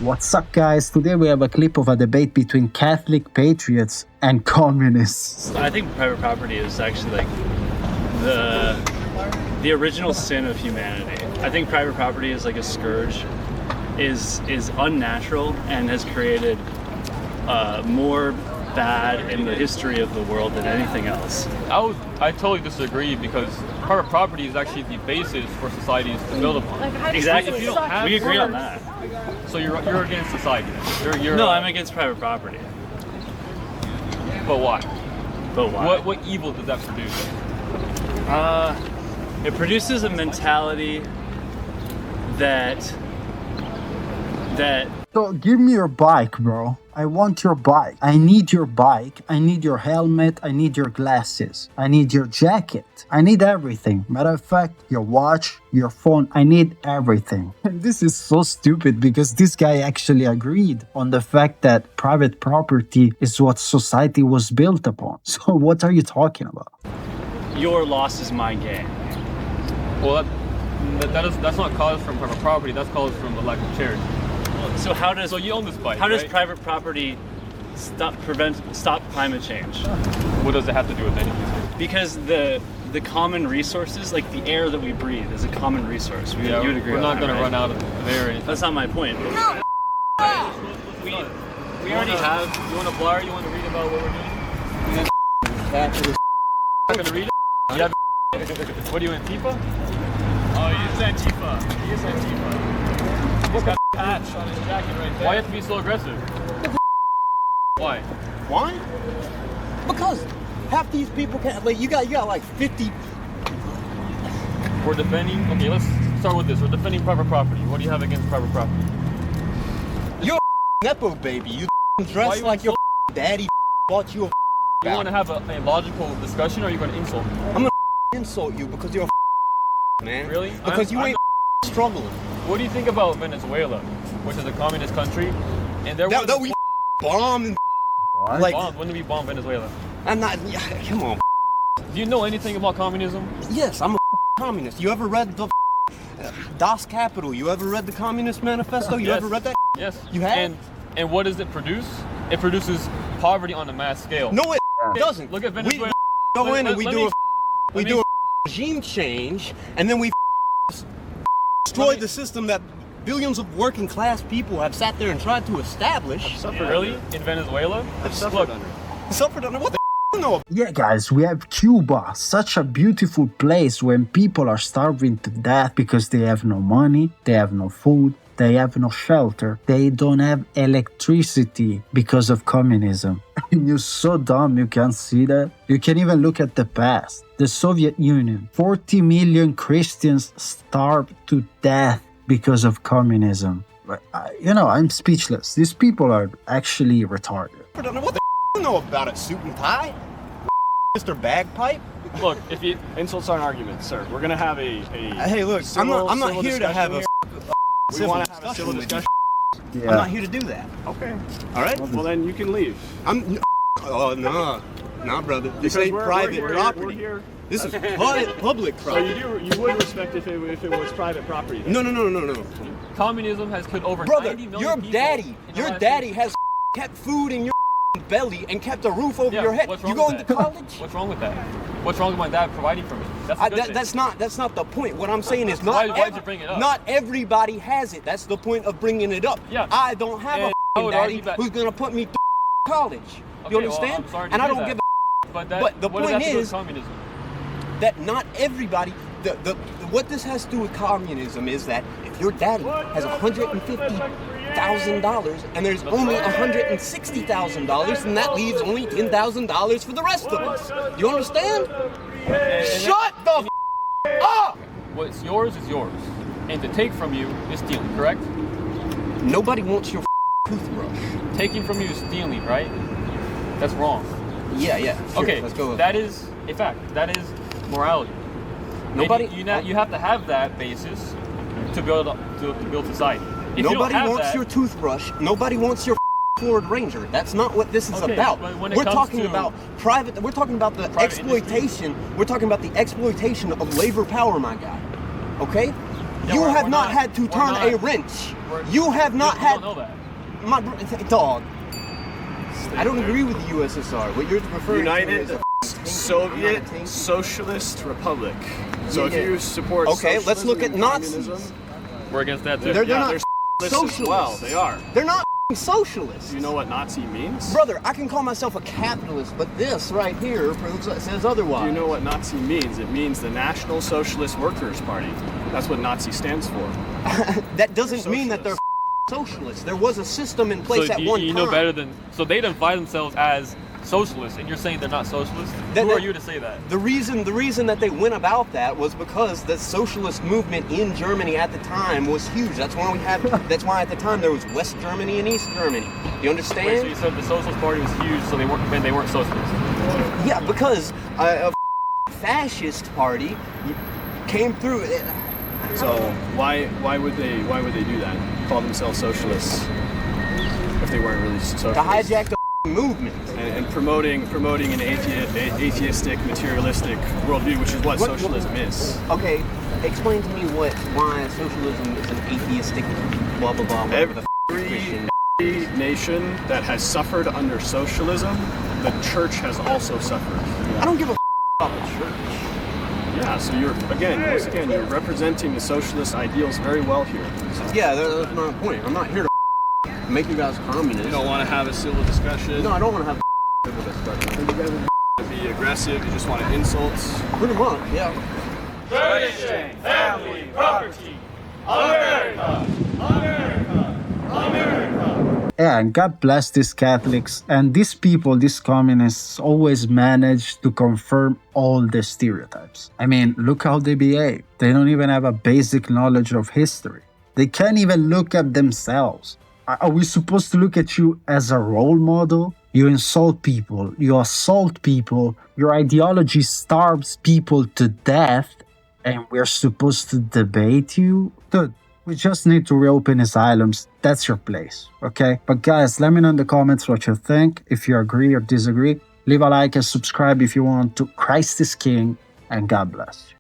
What's up, guys? Today we have a clip of a debate between Catholic patriots and communists. I think private property is actually like the original sin of humanity. I think private property is like a scourge, is unnatural, and has created more bad in the history of the world than anything else. I totally disagree, because private property is actually the basis for societies to build upon. Exactly. If you don't have We agree on that. So you're against society. You're No, I'm against private property. But why? But why? What evil does that produce? It produces a mentality that So give me your bike, bro. I want your bike. I need your bike. I need your helmet. I need your glasses. I need your jacket. I need everything. Matter of fact, your watch, your phone. I need everything. And this is so stupid because this guy actually agreed on the fact that private property is what society was built upon. So what are you talking about? your loss is my gain. Well, that's not caused from private property. That's caused from a lack of charity. So how does So you own this bike, how does right? private property stop climate change? What does it have to do with anything? Because the common resources, like the air that we breathe, is a common resource. You would agree. We're not going to run out of air. Anytime. That's not my point. We already have. You want to blur? You want to read about what we're doing? Not gonna read it. You have. What are you, Antifa? Oh, he's Antifa. He is Antifa. He's got a patch on his jacket right there. Why you have to be so aggressive? Why? Why? Because half these people can't. Like you got like 50. We're defending. Okay, let's start with this. We're defending private property. What do you have against private property? You're a nepo baby. You dress you like your insult- daddy bought you a. You want to have a logical discussion, or are you going to insult me? I'm gonna insult you because you're a man. Really? Because you I'm ain't struggling. What do you think about Venezuela, which is a communist country, and there That we bomb and What? like. bombed? When did we bomb Venezuela? I'm not. Yeah, come on. Do you know anything about communism? Yes, I'm a communist. You ever read the Das Kapital? You ever read the Communist Manifesto? You Yes. ever read that? Yes. You have? And what does it produce? It produces poverty on a mass scale. No, it doesn't. Look at Venezuela. We go in and we Let do me- a let me- regime change, and then we destroy the system that billions of working class people have sat there and tried to establish. Really? In Venezuela? Look, Suffered under what the you know? Yeah, guys, we have Cuba, such a beautiful place when people are starving to death because they have no money, they have no food, they have no shelter, they don't have electricity because of communism. And you're so dumb you can't see that. You can even look at the past. The Soviet Union, 40 million Christians starved to death because of communism. I'm speechless. These people are actually retarded. What the you know about it? Suit and tie, Mr. Bagpipe. look, if you Insults aren't arguments, sir. We're gonna have a Hey, look, I'm not civil here to have a discussion we civil want to have a civil discussion with you. discussion. Yeah. I'm not here to do that. Okay. All right? Well, then you can leave. I'm. Oh nah, brother. This Because ain't we're private here- property. We're here. This is public So property. you would respect if it was private property. then? No. communism has killed over Brother, 90 million your people daddy, in the your last daddy year. has kept food in your belly and kept a roof over Yeah, your head. what's You wrong going with to that? college? What's wrong with that? What's wrong with my dad providing for me? That's a good thing. That's not the point. What I'm saying is Why'd you bring it up? not everybody has it. That's the point of bringing it up. Yeah. I don't have And a I would daddy argue that- who's gonna put me through college. Okay, You well, understand? I'm sorry to And I hear don't that. give But but the what does point that have to do with is- communism? that not everybody. What this has to do with communism is that if your daddy has $150,000 and there's only $160,000, then that leaves only $10,000 for the rest of us. You understand? Shut the up! What's yours is yours, and to take from you is stealing. Correct? Nobody wants your toothbrush. Taking from you is stealing, right? That's wrong. Yeah. Sure, Okay, let's go. that is a fact. That is morality. Nobody. And you have to have that basis to build society. If you don't Nobody have wants that, your toothbrush. Nobody wants your Ford Ranger. That's not what this is Okay, about. but when it We're comes talking to about private. We're talking about the private exploitation. We're talking about the exploitation of labor power, my guy. Okay? You we're- have we're not not- had to we're turn not- a wrench. We're- You have not you had. don't know that. My dog. I don't agree with the USSR. What you're referring to United is Soviet not a tank. Socialist Republic. So Yeah, if yeah. you support Okay, let's look at socialism and Nazis. communism, We're against that too. They're yeah, not they're socialists as well. They are. They're not socialists. Do you know what Nazi means? Brother, I can call myself a capitalist, but this right here proves says otherwise. Do you know what Nazi means? It means the National Socialist Workers' Party. That's what Nazi stands for. That doesn't mean that they're socialists. There was a system in place So at you, one you time. know better than. So they define themselves as socialists, and you're saying they're not socialists. Who are you to say that? The reason that they went about that was because the socialist movement in Germany at the time was huge. That's why we had. That's why at the time there was West Germany and East Germany. You understand? Wait, so you said the Socialist Party was huge, so they weren't socialists. Yeah, because a fascist party came through. So why would they do that? Call themselves socialists if they weren't really socialists? To hijack the movement. and promoting an atheistic, materialistic worldview, which is what socialism is. Okay, explain to me why socialism is an atheistic blah blah blah. whatever the Christian- Every nation that has suffered under socialism, the church has also suffered. I don't give a about the church. Yeah, so once again, you're representing the socialist ideals very well here. Yeah, that's my point. I'm not here to make you guys communists. You don't want to have a civil discussion. No, I don't want to have civil discussion. You guys want to be aggressive. You just want to insult. pretty much. Yeah. Tradition, family, property, America, America, America. Yeah, and God bless these Catholics. And these people, these communists, always manage to confirm all the stereotypes. I mean, look how they behave. They don't even have a basic knowledge of history. They can't even look at themselves. Are we supposed to look at you as a role model? You insult people, you assault people, your ideology starves people to death, and we're supposed to debate you? Dude, we just need to reopen asylums. That's your place, okay? But guys, let me know in the comments what you think. If you agree or disagree, leave a like and subscribe if you want to. Christ is King, and God bless.